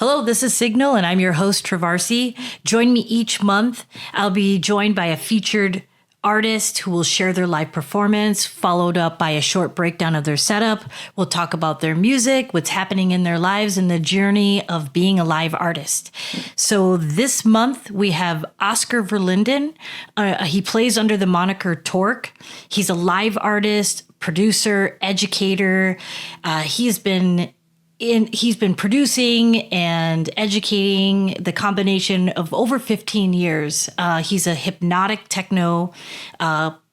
Hello, this is Signal, and I'm your host, Trovarsi. Join me each month. I'll be joined by a featured artist who will share their live performance, followed up by a short breakdown of their setup. We'll talk about their music, what's happening in their lives, and the journey of being a live artist. So this month, we have Oscar Verlinden. He plays under the moniker Torc. He's a live artist, producer, educator. He's been producing and educating the combination of over 15 years. He's a hypnotic techno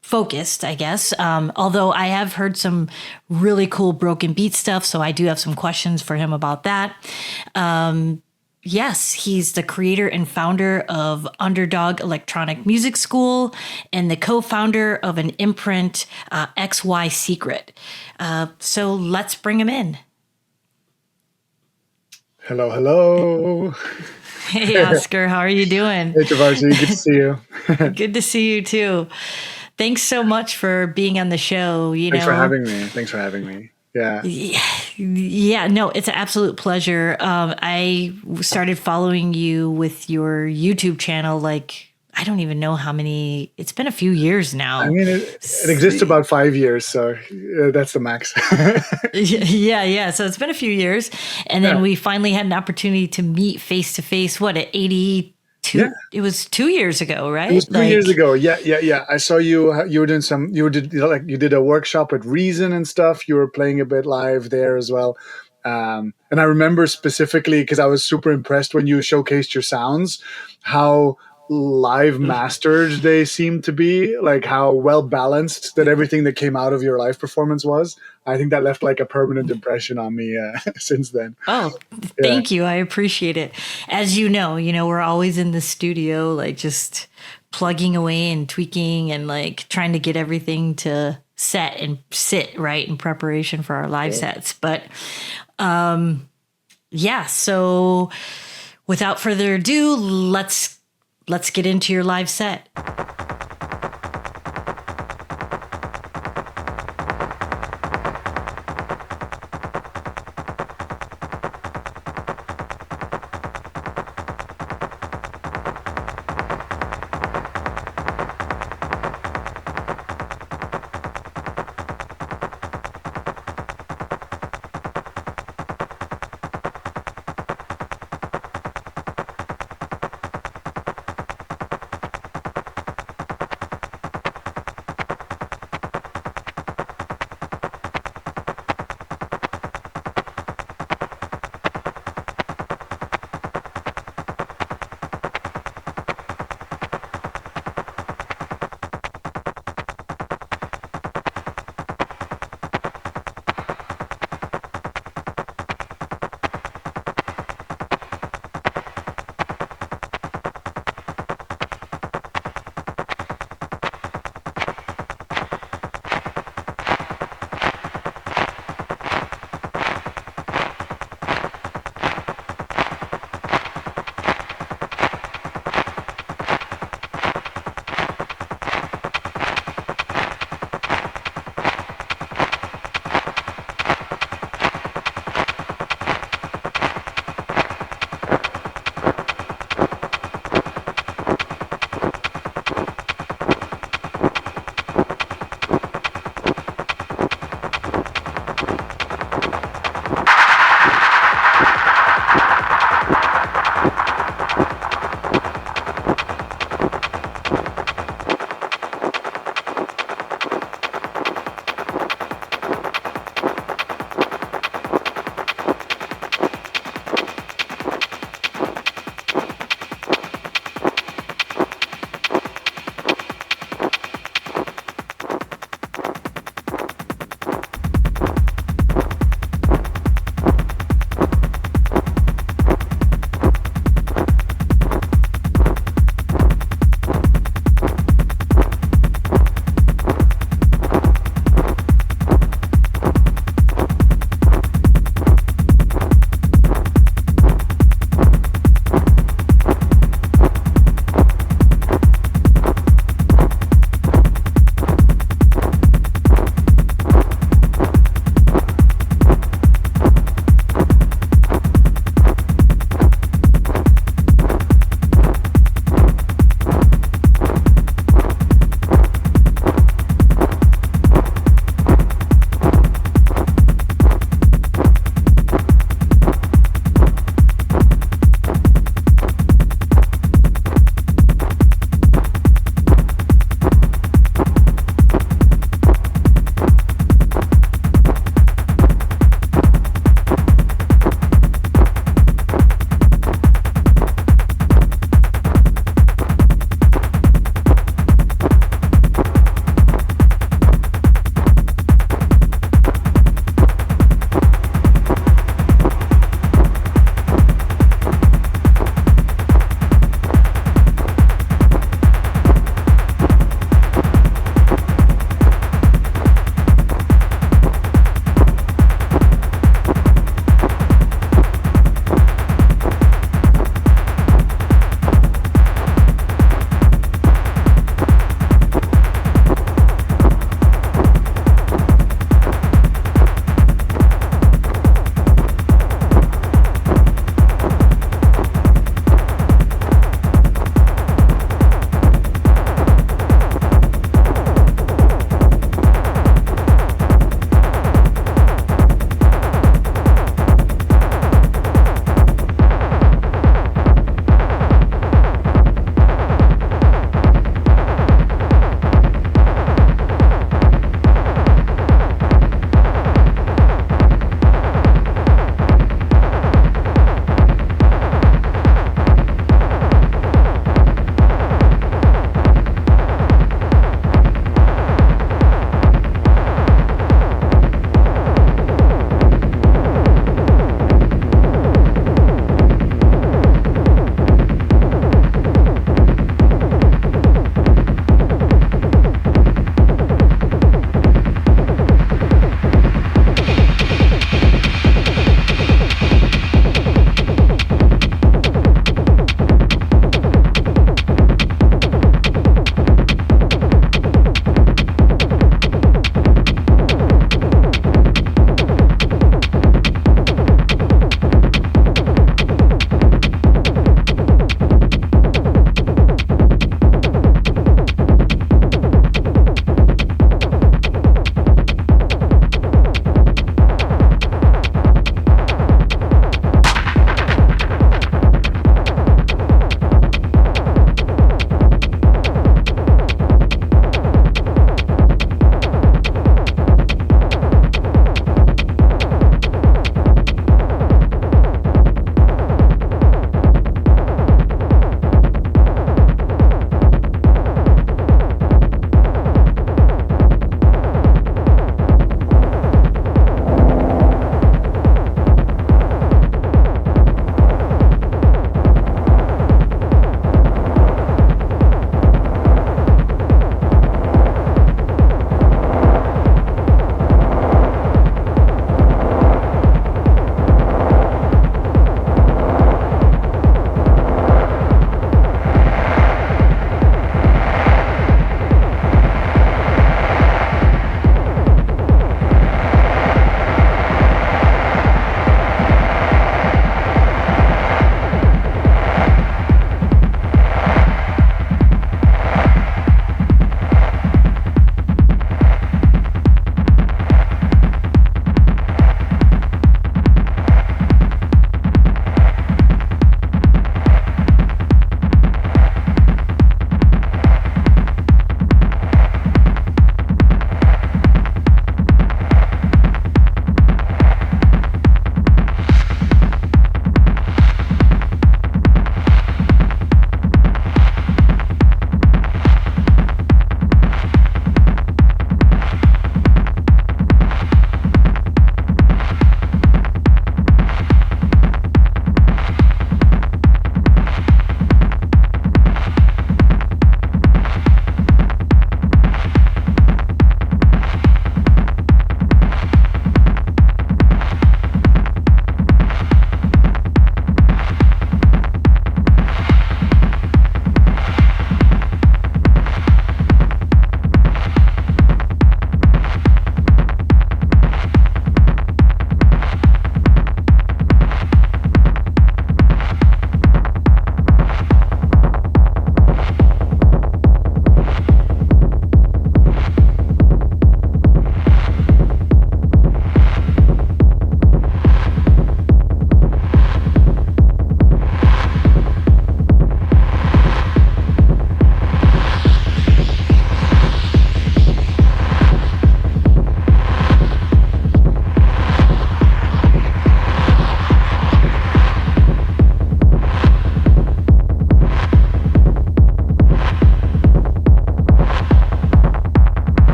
focused, I guess. Although I have heard some really cool broken beat stuff, so I do have some questions for him about that. Yes, he's the creator and founder of Underdog Electronic Music School and the co-founder of an imprint, XY Secret. So let's bring him in. Hello, hello. Hey, Oscar, how are you doing? Hey, Trovarsi, good to see you. Good to see you too. Thanks so much for being on the show. Thanks for having me. Yeah. Yeah, no, it's an absolute pleasure. I started following you with your YouTube channel, I don't even know how many. It's been a few years now. I mean, it exists about 5 years, so that's the max. Yeah. So it's been a few years. And then we finally had an opportunity to meet face to face, at 82? Yeah. It was 2 years ago, right? It was 2 years ago. Yeah. I saw you were doing you did a workshop with Reason and stuff. You were playing a bit live there as well. And I remember specifically because I was super impressed when you showcased your sounds, how live mastered they seemed to be, like how well balanced that everything that came out of your live performance was. I think that left like a permanent impression on me since then. Oh, thank you. I appreciate it. As you know, we're always in the studio, just plugging away and tweaking and trying to get everything to set and sit right in preparation for our live sets. But so without further ado, let's get into your live set.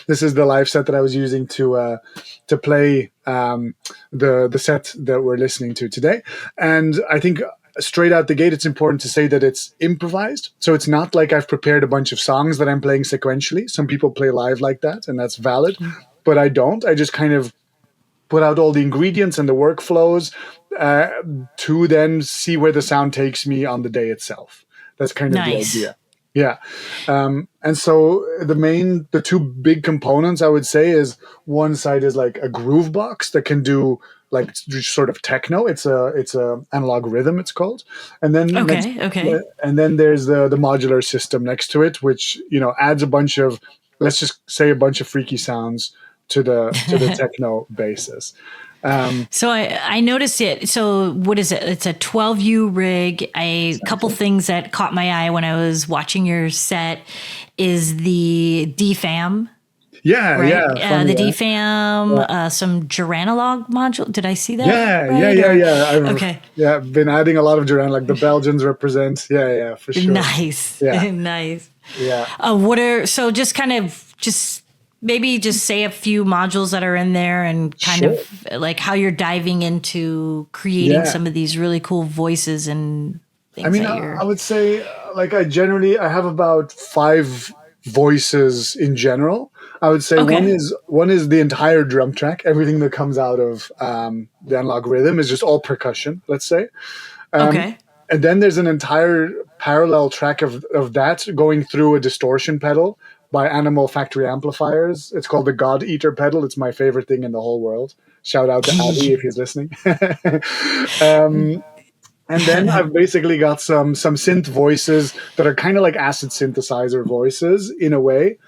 This is the live set that I was using to play the set that we're listening to today. And I think straight out the gate, it's important to say that it's improvised. So it's not like I've prepared a bunch of songs that I'm playing sequentially. Some people play live like that, and that's valid. But I don't. I just kind of put out all the ingredients and the workflows uh, to then see where the sound takes me on the day itself. That's kind of the Nice. idea. Yeah. And so the two big components I would say is one side is like a groovebox that can do like sort of techno. It's a analog rhythm, it's called. And then next, Okay. Okay. and then there's the modular system next to it, which, adds a bunch of, let's just say, a bunch of freaky sounds to the techno basis. So I noticed it. So what is it? It's a 12U rig. A couple things that caught my eye when I was watching your set is the DFAM, Yeah, right? yeah, funny, The yeah. DFAM, some Geranalog module. Did I see that Yeah, yeah, right? yeah, Or yeah. okay, I've been adding a lot of Duran, like the Belgians represent. Yeah, yeah, for sure. nice, Yeah, nice. yeah, What are so just kind of just maybe just say a few modules that are in there and kind sure. of like how you're diving into creating Yeah. some of these really cool voices and I things mean, that I you're would say, like, I have about five voices in general. I would say one okay. is the entire drum track. Everything that comes out of the analog rhythm is just all percussion, let's say. Um, Okay. and then there's an entire parallel track of that going through a distortion pedal by Animal Factory Amplifiers. It's called the God Eater pedal. It's my favorite thing in the whole world. Shout out to Abby if he's listening. um, and then I've basically got some synth voices that are kind of like acid synthesizer voices in a way.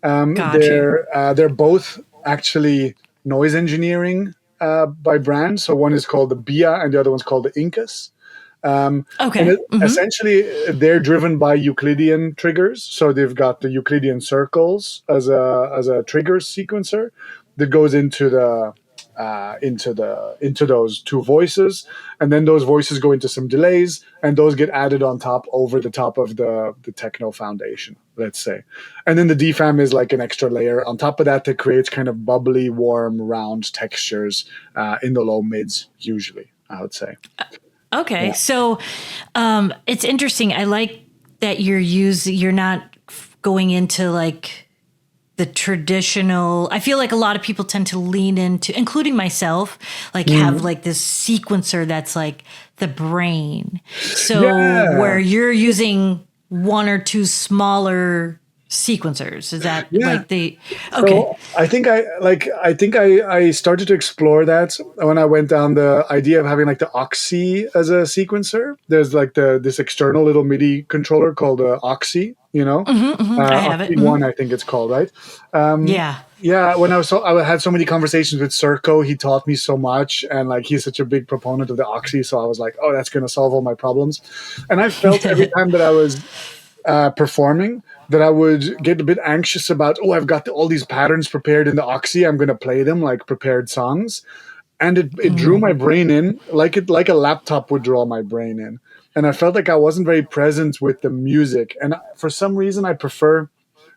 Got you. They're both actually noise engineering by brand. So one is called the Bia and the other one's called the Incus. And Okay. essentially, they're driven by Euclidean triggers. So they've got the Euclidean circles as a trigger sequencer that goes into those two voices, and then those voices go into some delays, and those get added on top over the top of the techno foundation, let's say. And then the DFAM is like an extra layer on top of that creates kind of bubbly, warm, round textures in the low mids, usually, I would say. Okay. Yeah. So it's interesting. I like that you're not going into like the traditional. I feel like a lot of people tend to lean into, including myself, like have like this sequencer that's like the brain. So Yeah. where you're using one or two smaller sequencers, is that Yeah. like the okay? So I started to explore that when I went down the idea of having like the Oxy as a sequencer. There's like this external little MIDI controller called Oxy, I have it. Oxy One, I think it's called, right? Yeah. Yeah, when I had so many conversations with Circo, he taught me so much, and like he's such a big proponent of the Oxy, so I was like, oh, that's going to solve all my problems. And I felt every time that I was performing that I would get a bit anxious about, oh, I've got all these patterns prepared in the Oxy, I'm going to play them like prepared songs. And it drew my brain in like a laptop would draw my brain in. And I felt like I wasn't very present with the music. And for some reason, I prefer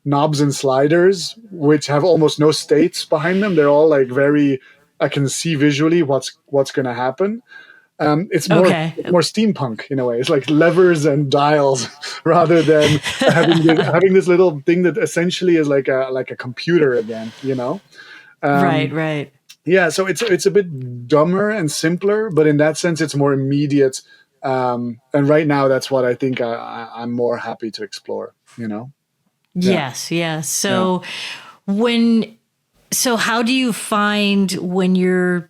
knobs and sliders, which have almost no states behind them. They're all like very, I can see visually what's going to happen. It's more Okay. it's more steampunk in a way. It's like levers and dials rather than having this little thing that essentially is like a computer again. Right. Um, Right. yeah, so it's a bit dumber and simpler, but in that sense, it's more immediate. And right now, that's what I think I'm more happy to explore. Yeah, Yes, yes. yeah. So how do you find when you're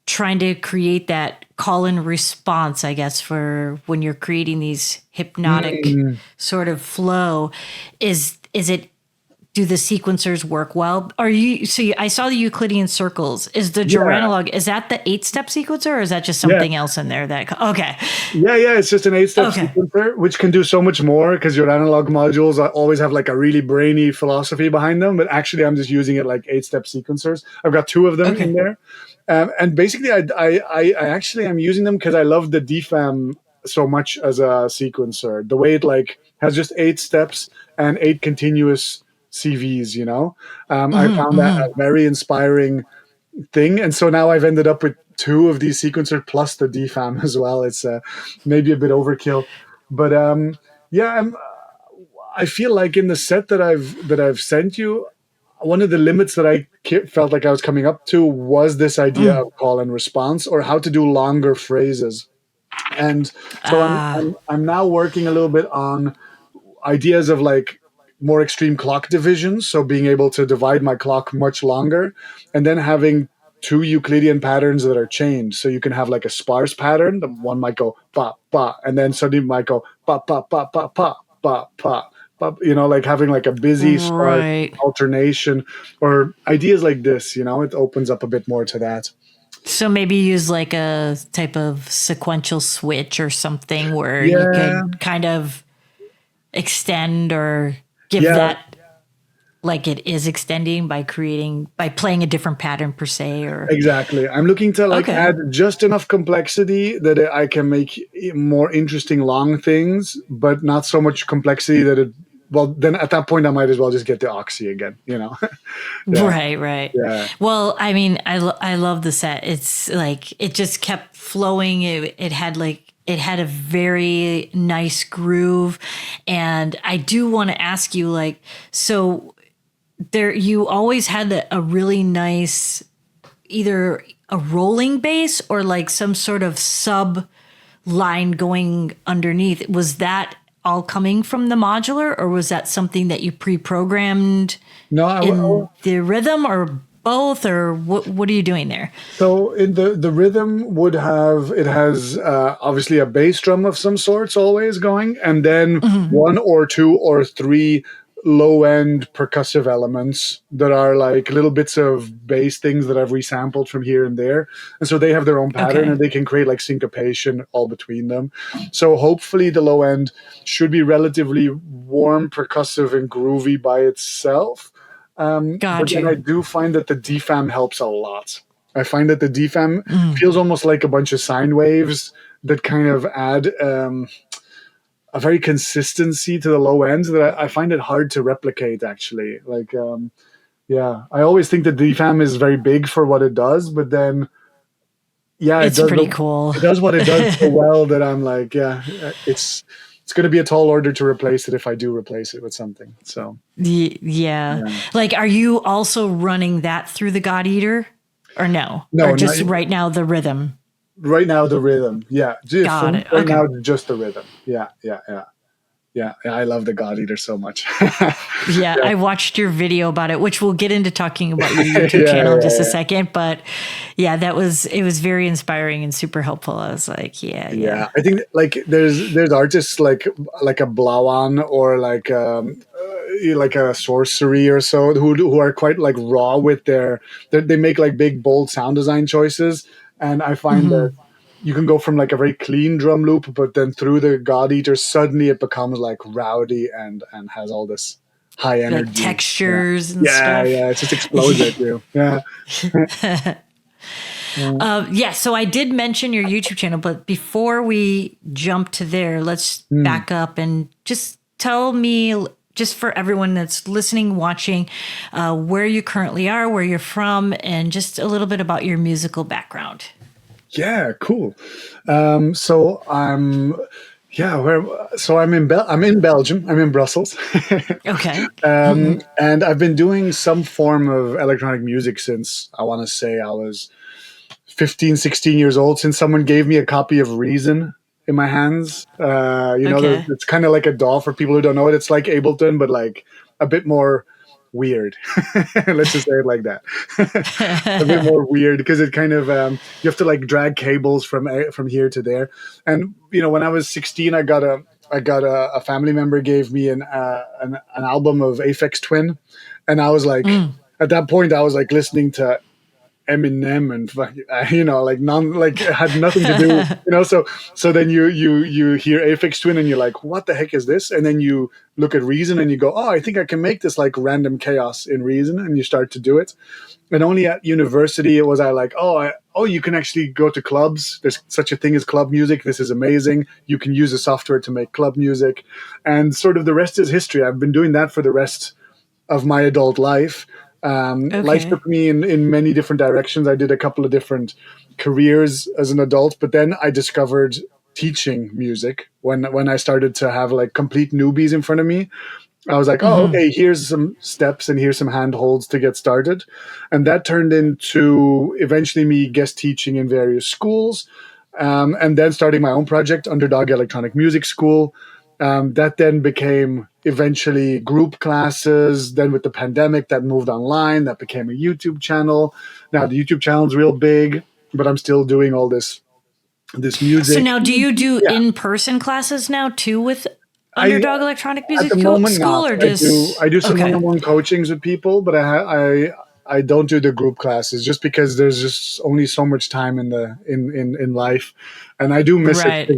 trying to create that call and response, I guess, for when you're creating these hypnotic Mm, sort of flow? Is it do the sequencers work well? I saw the Euclidean circles. Is the yeah, Geranalog, is that the 8-step sequencer or is that just yeah. something else in there okay. Yeah. It's just an 8-step Okay. sequencer, which can do so much more because your analog modules always have like a really brainy philosophy behind them. But actually, I'm just using it like 8-step sequencers. I've got two of them in Okay. there, and basically, I actually am using them because I love the DFAM so much as a sequencer. The way it like has just 8 steps and 8 continuous CVs, you know. I found that a very inspiring thing, and so now I've ended up with two of these sequencers plus the DFAM as well. It's maybe a bit overkill, but yeah, I feel like in the set that I've sent you, one of the limits that I felt like I was coming up to was this idea of call and response, or how to do longer phrases. And so Ah, I'm now working a little bit on ideas of like more extreme clock divisions. So being able to divide my clock much longer, and then having two Euclidean patterns that are chained. So you can have like a sparse pattern. The one might go pa pa, and then suddenly it might go pa pa pa pa pa pa pa. You know, like having like a busy sparse right. alternation, or ideas like this. You know, it opens up a bit more to that. So maybe use like a type of sequential switch or something where you Yeah, could kind of extend or give yeah. that like it is extending by playing a different pattern per se or Exactly. I'm looking to like okay. add just enough complexity that I can make more interesting long things, but not so much complexity that it. Well, then at that point, I might as well just get the oxy again. You know? Yeah, Right, right. yeah, Well, I mean, I love the set. It's like it just kept flowing. It had like it had a very nice groove, and I do want to ask you like so there you always had a really nice either a rolling bass or like some sort of sub line going underneath. Was that all coming from the modular, or was that something that you pre-programmed no, in the rhythm, or both, or what are you doing there? so in the rhythm would have it has obviously a bass drum of some sorts always going, and then one or two or three low end percussive elements that are like little bits of bass things that I've resampled from here and there, and so they have their own pattern Okay, and they can create like syncopation all between them. So hopefully the low end should be relatively warm, percussive, and groovy by itself. But got then I you. do find that the DFAM helps a lot. I find that the DFAM feels almost like a bunch of sine waves that kind of add a very consistency to the low ends that I find it hard to replicate. Actually, like yeah, I always think that DFAM is very big for what it does, but then yeah, It's pretty cool. it does what it does so well that I'm like, yeah, it's going to be a tall order to replace it if I do replace it with something. So Yeah. yeah. Like, are you also running that through the God Eater, or no, or No, not, just right now the rhythm? right now the rhythm. Yeah, for Got it. right Okay. now just the rhythm. Yeah, yeah, yeah, yeah. I love the God Eater so much. Yeah, Yeah, I watched your video about it, which we'll get into talking about your YouTube yeah, channel in just a yeah, second. But yeah, it was very inspiring and super helpful. I was like, yeah, yeah. yeah. I think like there's artists like a Blawan or like a sorcery or so who are quite like raw with they make like big bold sound design choices, and I find that you can go from like a very clean drum loop, but then through the God Eater suddenly it becomes like rowdy and has all this high Like energy. Yeah, textures and yeah, stuff. yeah. It just explodes at you. Yeah. Yeah. Yeah, so I did mention your YouTube channel, but before we jump to there, let's Hmm. back up and just tell me, just for everyone that's listening, watching, where you currently are, where you're from, and just a little bit about your musical background. Yeah, cool. So I'm, yeah, where? So I'm in Belgium. I'm in Brussels, Okay. and I've been doing some form of electronic music since I want to say I was 15, 16 years old. Since someone gave me a copy of Reason in my hands. Okay. It's kind of like a doll for people who don't know it. It's like Ableton, but like a bit more weird. Let's just say it like that. A bit more weird because it kind of you have to like drag cables from here to there. And when I was 16, I got a family member gave me an album of Aphex Twin, and I was like, at that point, I was like listening to Eminem and like none, like it had nothing to do, so then you hear Aphex Twin and you're like, what the heck is this? And then you look at Reason and you go, oh, I think I can make this like random chaos in Reason, and you start to do it. And only at university was I like, oh, you can actually go to clubs. There's such a thing as club music. This is amazing. You can use the software to make club music, and sort of the rest is history. I've been doing that for the rest of my adult life. Life Okay. took me in many different directions. I did a couple of different careers as an adult, but then I discovered teaching music when I started to have like complete newbies in front of me. I was like, oh, Hmm. okay, here's some steps and here's some handholds to get started. And that turned into eventually me guest teaching in various schools, and then starting my own project, Underdog Electronic Music School. That then became eventually group classes. Then with the pandemic, that moved online. That became a YouTube channel. Now the YouTube channel is real big, but I'm still doing all this So music. now, do you do Yeah, in-person classes now too with I Underdog Electronic at Music the moment School, not. or I just do some okay? one-on-one coachings with people, but I don't do the group classes just because there's just only so much time in life, and I do miss it. Right.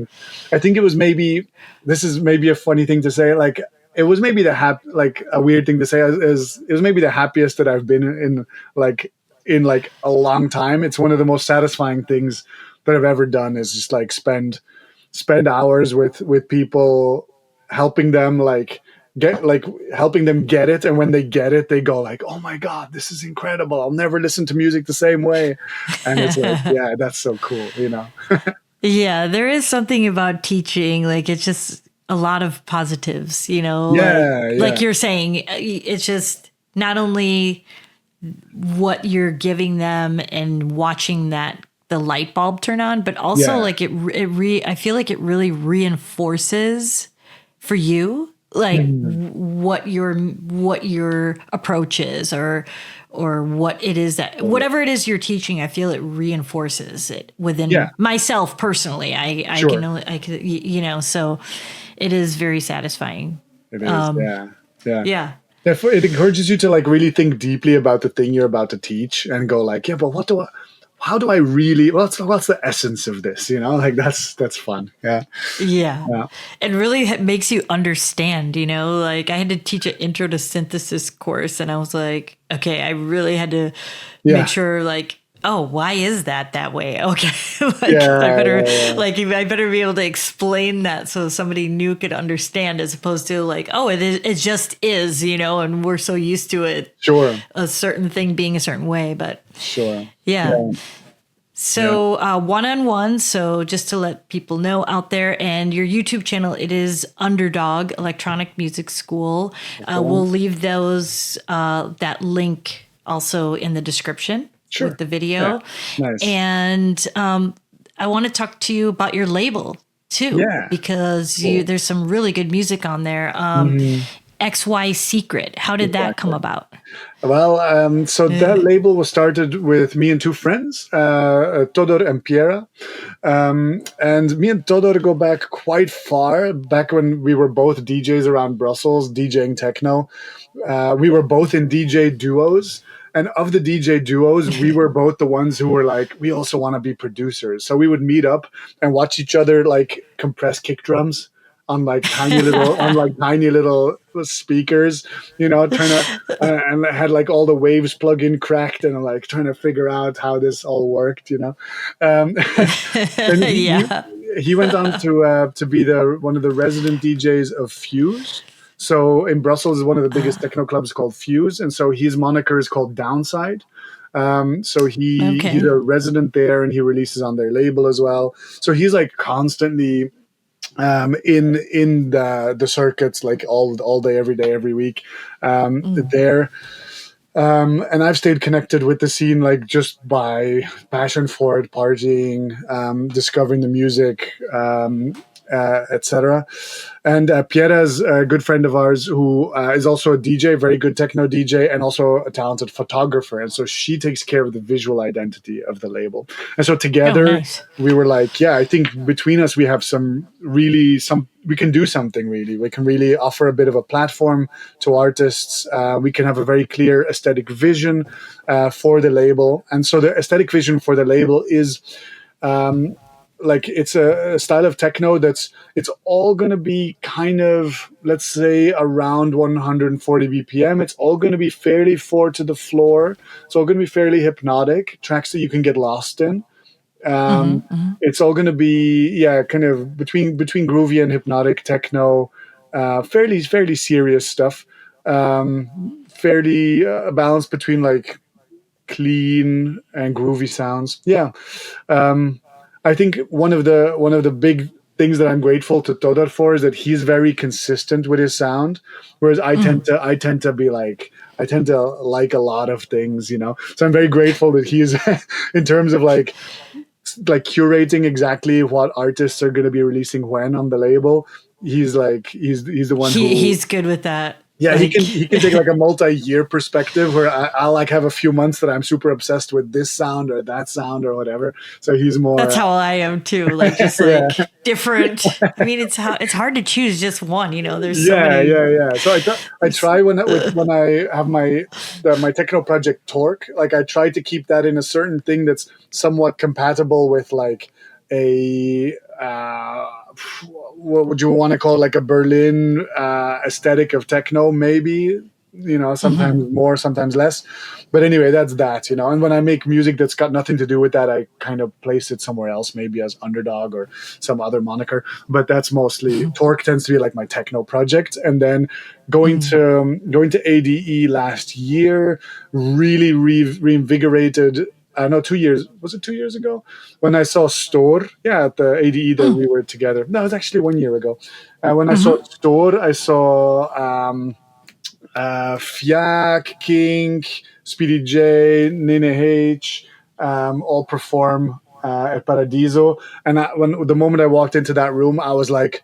I think it was maybe this is maybe a funny thing to say. Like it was maybe like a weird thing to say is it was maybe the happiest that I've been like in like a long time. It's one of the most satisfying things that I've ever done is just like spend hours with people, helping them helping them get it, and when they get it they go like, oh my god, this is incredible, I'll never listen to music the same way. And it's like, yeah, that's so cool, you know. Yeah, there is something about teaching. Like it's just a lot of positives, Yeah, like yeah, you're saying, it's just not only what you're giving them and watching that the light bulb turn on, but also yeah. like I feel like it really reinforces for you like Mhm. what your approach is, or what it is that whatever it is you're teaching. I feel it reinforces it Yeah, within myself personally. I can sure. only I can, so it is very satisfying. It is, yeah, yeah. Yeah. Therefore, it encourages you to like really think deeply about the thing you're about to teach and go like, yeah, but how do I really, what's the essence of this? You know, like that's fun. Yeah, Yeah. yeah, It really makes you understand, like I had to teach an intro to synthesis course, and I was like, okay, I really had to make yeah, sure like, oh, why is that way? Okay. yeah, Like yeah, I better be able to explain that so somebody new could understand, as opposed to like, oh, it just is, and we're so used to it, sure, a certain thing being a certain way. But sure. yeah. Yeah, yeah. So one-on-one. So just to let people know out there, and your YouTube channel, it is Underdog Electronic Music School. Okay. We'll leave that link also in the description with Sure. the Yeah. video. Nice. And I want to talk to you about your label too, Yeah. because Cool. there's some really good music on there. Mhm. XY Secret. How did that come Exactly. about? Well, so that label was started with me and two friends, Todor and Piera. And me and Todor go back quite far, back when we were both DJs around Brussels, DJing techno. We were both in DJ duos. And of the DJ duos, we were both the ones who were like, we also want to be producers. So we would meet up and watch each other like compress kick drums on like tiny little speakers, trying to and I had like all the waves plug in cracked and like trying to figure out how this all worked. Um, then Yeah. he went on to be the one of the resident DJs of Fuse. So in Brussels is one of the biggest techno clubs called Fuse, and so his moniker is called Downside. So he's Okay. a resident there, and he releases on their label as well. So he's like constantly in the circuits, like all day, every day, every week, there. And I've stayed connected with the scene like just by passion for it, partying, discovering the music, etc. And Piera is a good friend of ours who is also a DJ, very good techno DJ, and also a talented photographer. And so she takes care of the visual identity of the label. And so Oh, together nice. we were like, yeah, I think between us we have we can do something really. We can really offer a bit of a platform to artists. We can have a very clear aesthetic vision for the label. And so the aesthetic vision for the label is like it's a style of techno it's all going to be kind of, let's say, around 140 bpm. It's all going to be fairly four to the floor. It's all going to be fairly hypnotic tracks that you can get lost in. um, it's all going to be, yeah, kind of between groovy and hypnotic techno, fairly serious stuff. fairly balanced between like clean and groovy sounds. Yeah. I think one of the big things that I'm grateful to Todor for is that he's very consistent with his sound, whereas I tend to be like I tend to like a lot of things, you know. So I'm very grateful that he's in terms of like curating exactly what artists are going to be releasing when on the label. He's the one who, He's good with that. yeah, he Like, can take like a multi-year perspective where I'll like have a few months that I'm super obsessed with this sound or that sound or whatever. So he's that's more, how I am too. Like, just yeah, like different. I mean, it's hard to choose just one. You know, there's so yeah, many. yeah, yeah. So I try when I have my techno project Torc, like I try to keep that in a certain thing that's somewhat compatible with like a what would you want to call it, like a Berlin aesthetic of techno, maybe, you know, sometimes more, sometimes less. But anyway, that's that, you know. And when I make music that's got nothing to do with that, I kind of place it somewhere else, maybe as Underdog or some other moniker. But that's mostly Torque tends to be like my techno project. And then going to ADE last year really reinvigorated. No, 2 years. Was it 2 years ago when I saw Store? Yeah, at the ADE that we were together. No, it was actually 1 year ago. When I saw Store, I saw Fiak, King, Speedy J, Nene H, all perform at Paradiso. And when the moment I walked into that room, I was like,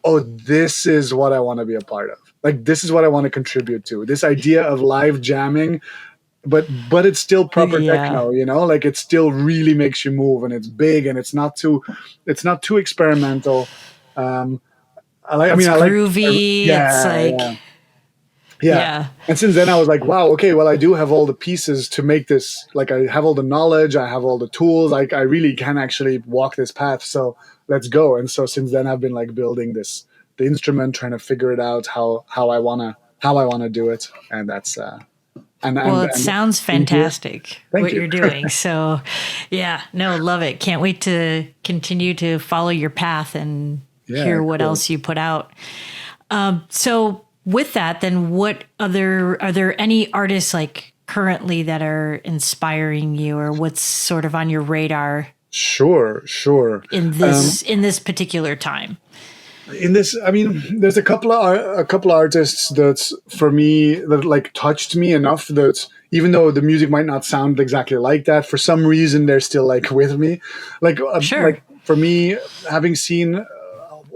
"Oh, this is what I want to be a part of. Like, this is what I want to contribute to. This idea of live jamming, but it's still proper Yeah, techno, you know. Like, it still really makes you move, and it's big, and it's not too experimental. Um, it's I like, groovy. It's yeah, like, yeah. Yeah. yeah. And since then I was like, wow, okay, well, I do have all the pieces to make this. Like, I have all the knowledge, I have all the tools. Like, I really can actually walk this path. So let's go. And so since then I've been like building the instrument, trying to figure it out how I wanna do it. And that's Well, it and sounds being here. fantastic Thank what you. you're doing. So, yeah, no, love it. Can't wait to continue to follow your path and Yeah, hear what cool. else you put out. So, with that, then what other are there any artists like currently that are inspiring you, or what's sort of on your radar Sure, sure. in this particular time? In this, I mean, there's a couple artists that for me that like touched me enough that even though the music might not sound exactly like that, for some reason they're still like with me. Sure. Like for me, having seen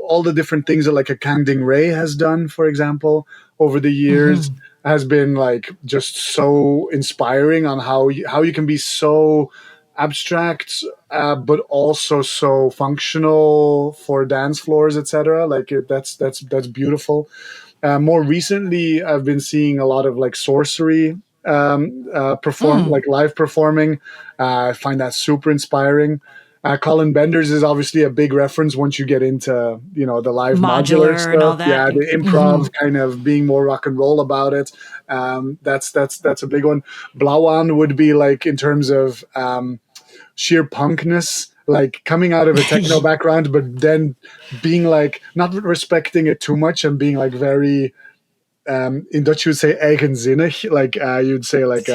all the different things that like a Kang Ding Ray has done, for example, over the years, has been like just so inspiring on how you can be so abstract, but also so functional for dance floors, etc. Like that's beautiful. More recently, I've been seeing a lot of like sorcery perform like live performing. I find that super inspiring. Colin Benders is obviously a big reference once you get into, you know, the live modular Modular and stuff. all that. Yeah, the improv kind of being more rock and roll about it. That's a big one. Blawan would be like in terms of sheer punkness, like coming out of a techno background, but then being like not respecting it too much and being like very in Dutch you would say eigenzinnig, like you'd say like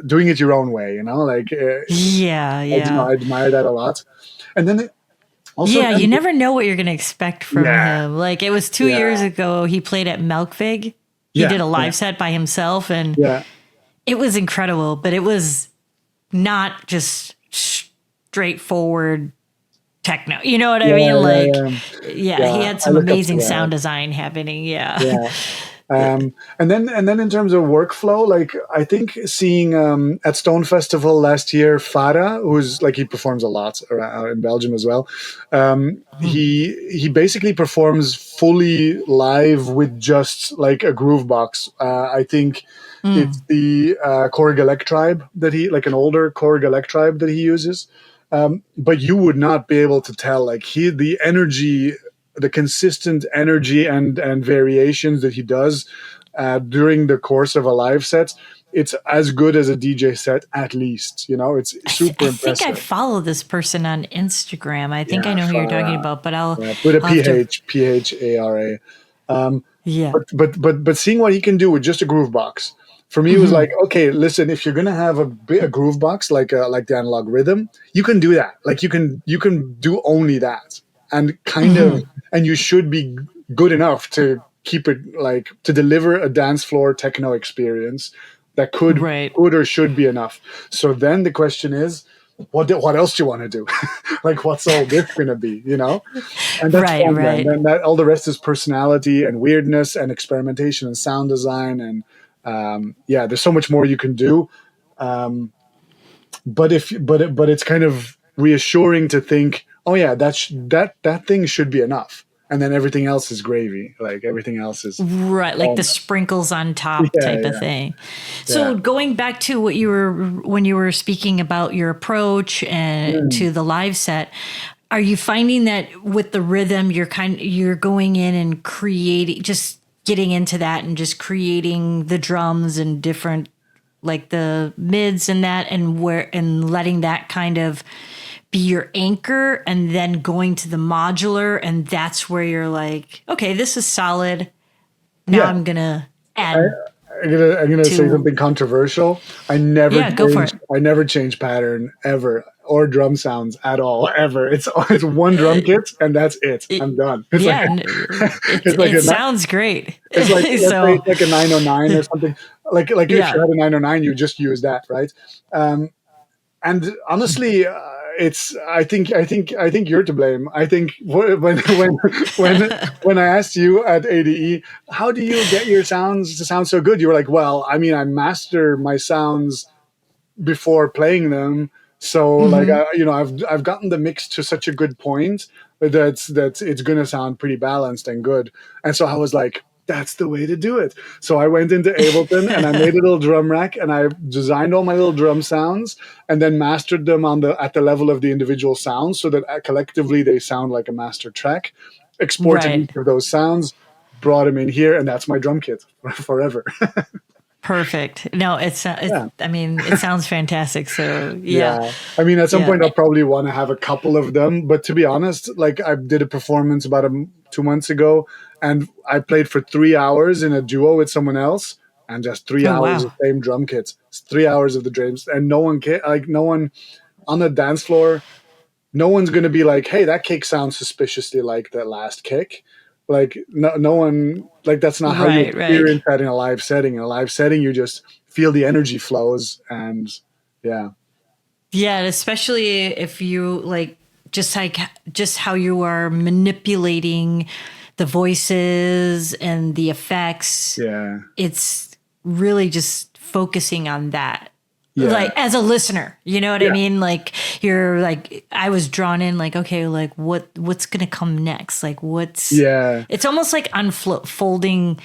doing it your own way, you know, like Yeah, yeah. I admire that a lot. And then also Yeah, you then, never know what you're going to expect from yeah, him. Like, it was 2 years yeah, ago, he played at Melkvig. He yeah, did a yeah, live set by himself, and yeah, it was incredible, but it was not just straightforward techno. You know what I yeah, mean? yeah, Like, yeah, yeah, he yeah. had I some look up to amazing that. sound design happening. Yeah. Yeah. And then in terms of workflow, like I think seeing at Stone Festival last year, Farah, who's like he performs a lot around, in Belgium as well. He basically performs fully live with just like a groovebox. I think it's the Korg Electribe that he like an older Korg Electribe that he uses. But you would not be able to tell like the energy, the consistent energy and variations that he does during the course of a live set. It's as good as a DJ set, at least. You know, it's super I think I impressive. follow this person on Instagram. I think I Yeah, know who you're talking Farah. about, but Yeah, with a I'll have to. PHARA. Yeah. But seeing what he can do with just a groove box, for me it was like, okay, listen, if you're gonna have a groove box like the Analog Rhythm, you can do that. Like you can do only that, and kind of, and you should be good enough to keep it, like, to deliver a dance floor techno experience that Right. could or should be enough. So then the question is, what else do you want to do? Like, what's all this gonna be? And that's Right. fun then. Right. Then that all the rest is personality and weirdness and experimentation and sound design and yeah, there's so much more you can do. Um, but it's kind of reassuring to think, oh yeah, that thing should be enough, and then everything else is gravy. Like everything else is Right, like the bonus. sprinkles on top Yeah, type of yeah, thing. yeah. So going back to what you were when you were speaking about your approach and Mm. to the live set, are you finding that with the rhythm you're going in and creating, just getting into that and just creating the drums and different, like the mids and that, and letting that kind of be your anchor, and then going to the modular, and that's where you're like, okay, this is solid. Now Yeah. I'm gonna I, add I'm gonna say to. something controversial. Yeah, go for it. I never change pattern ever, or drum sounds at all, ever. It's one drum kit and that's it. I'm done. It's like Yeah, it's like it a sounds great. it's like, let's say So it's like a 909 or something. Like if you yeah. had a 909, you just use that, right? Um, and honestly, it's I think you're to blame. I think when I asked you at ADE, how do you get your sounds to sound so good? You were like, well, I mean, I master my sounds before playing them. So like, I've gotten the mix to such a good point that it's gonna sound pretty balanced and good. And so I was like, that's the way to do it. So I went into Ableton and I made a little drum rack and I designed all my little drum sounds and then mastered them at the level of the individual sounds so that collectively they sound like a master track. Exported Right. each of those sounds, brought them in here, and that's my drum kit forever. Perfect. No, Yeah. I mean, it sounds fantastic. So yeah. Yeah. I mean, at some Yeah. point, I'll probably want to have a couple of them. But to be honest, like I did a performance about 2 months ago, and I played for 3 hours in a duo with someone else, and just three Oh hours of wow. same drum kits. It's 3 hours of the drums, and no one like no one on the dance floor. No one's going to be like, "Hey, that kick sounds suspiciously like the last kick." Like no one, like that's not how you Right, right. experience that in a live setting. In a live setting, you just feel the energy flows, and yeah. Yeah, and especially if you just how you are manipulating the voices and the effects. Yeah. It's really just focusing on that. Yeah. Like as a listener, you know what I Yeah. mean? Like you're like, I was drawn in, like, okay, like what's gonna come next? Like Yeah. it's almost like unfolding.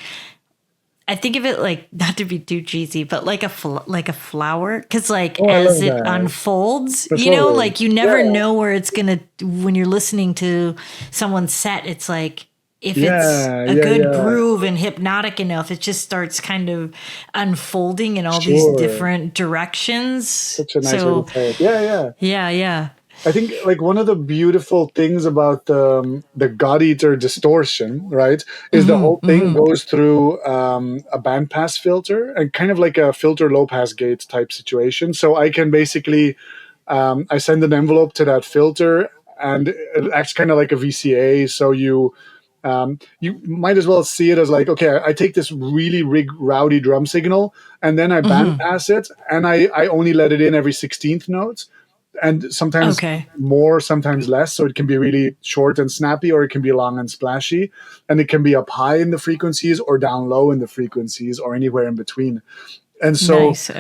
I think of it like, not to be too cheesy, but like like a flower, because like Oh, I as love it that. unfolds, That's lovely. like you never Yeah. know where it's gonna. When you're listening to someone's set, it's like if it's Yeah. a Yeah. good Yeah. groove and hypnotic enough, it just starts kind of unfolding in all these Sure. different directions. Such a nice way to So say it. Yeah. Yeah. yeah, yeah. I think like one of the beautiful things about the God Eater distortion, right, is the whole thing goes through a bandpass filter and kind of like a filter low pass gate type situation. So I can basically I send an envelope to that filter and it acts kind of like a VCA. So you might as well see it as like, okay, I take this really rowdy drum signal and then I bandpass it and I only let it in every 16th note, and sometimes Okay. more, sometimes less. So it can be really short and snappy, or it can be long and splashy, and it can be up high in the frequencies or down low in the frequencies or anywhere in between. And so, Nice.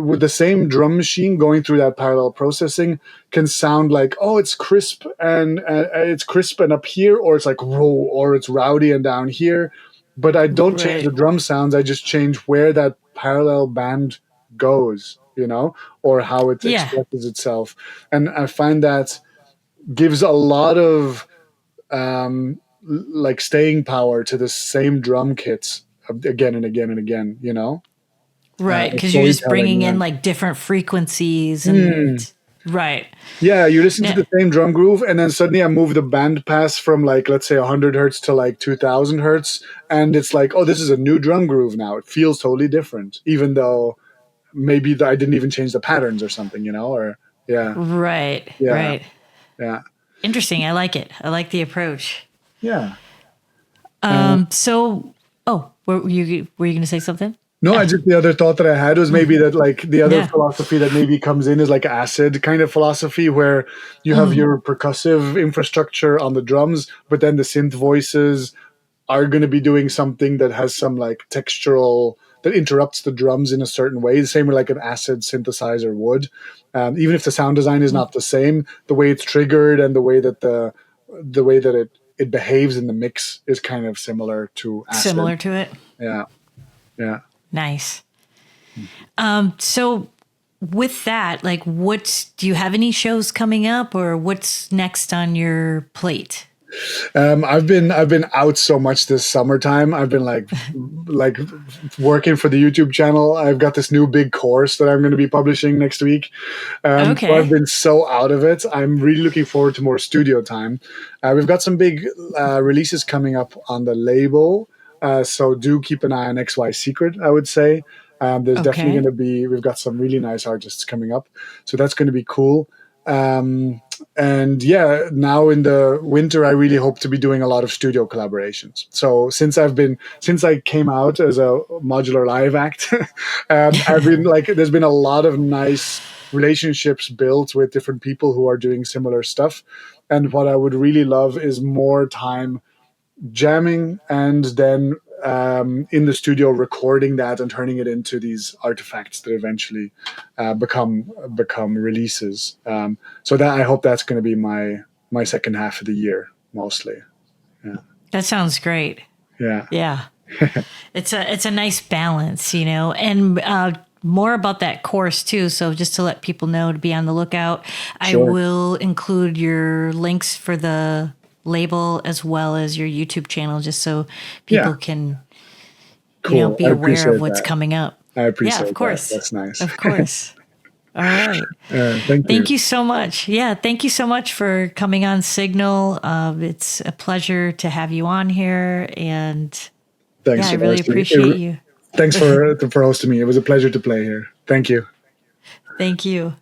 with the same drum machine going through that parallel processing can sound like, oh, it's crisp and up here, or it's like raw, or it's rowdy and down here. But I don't change the Right. drum sounds. I just change where that parallel band goes, or how it Yeah. expresses itself. And I find that gives a lot of like staying power to the same drum kits again and again and again. Right. Because you're just Storytelling, bringing yeah. in like different frequencies and Right. Yeah, you listen to Yeah. the same drum groove, and then suddenly I move the band pass from like, let's say 100 hertz to like 2000 hertz, and it's like, oh, this is a new drum groove now. It feels totally different, even though maybe I didn't even change the patterns or something, or yeah, Right. yeah, Right. yeah, Interesting. I like it. I like the approach. yeah. Uh, So, oh, were you going to say something? no, I just the other thought that I had was maybe that like the other Yeah. philosophy that maybe comes in is like acid kind of philosophy where you have your percussive infrastructure on the drums, but then the synth voices are going to be doing something that has some like textural that interrupts the drums in a certain way, the same way like an acid synthesizer would. Even if the sound design is not the same, the way it's triggered and the way that it behaves in the mix is kind of similar to acid. Similar to it. Yeah, yeah. Nice. So with that, like, do you have any shows coming up, or what's next on your plate? I've been out so much this summertime. I've been like working for the YouTube channel. I've got this new big course that I'm going to be publishing next week. So I've Okay. been so out of it. I'm really looking forward to more studio time. We've got some big releases coming up on the label. So do keep an eye on XY Secret, I would say. There's definitely Okay. going to be, we've got some really nice artists coming up. So that's going to be cool. And yeah, now in the winter, I really hope to be doing a lot of studio collaborations. So since I came out as a modular live act, I've been like, there's been a lot of nice relationships built with different people who are doing similar stuff. And what I would really love is more time jamming and then in the studio recording that and turning it into these artifacts that eventually become releases. So that I hope that's going to be my second half of the year mostly. Yeah, That sounds great. yeah, Yeah. It's a nice balance, and more about that course too. So just to let people know to be on the lookout, I sure, will include your links for the label as well as your YouTube channel, just so yeah, people can, cool. be I aware of appreciate what's that. coming up. I Yeah, of appreciate that. course. That's nice. Of course. All right. Thank you. Thank you so much. Yeah, thank you so much for coming on Signal. It's a pleasure to have you on here, and yeah, Thanks, I really Trovarsi. appreciate you. Thanks for hosting me. It was a pleasure to play here. Thank you. Thank you.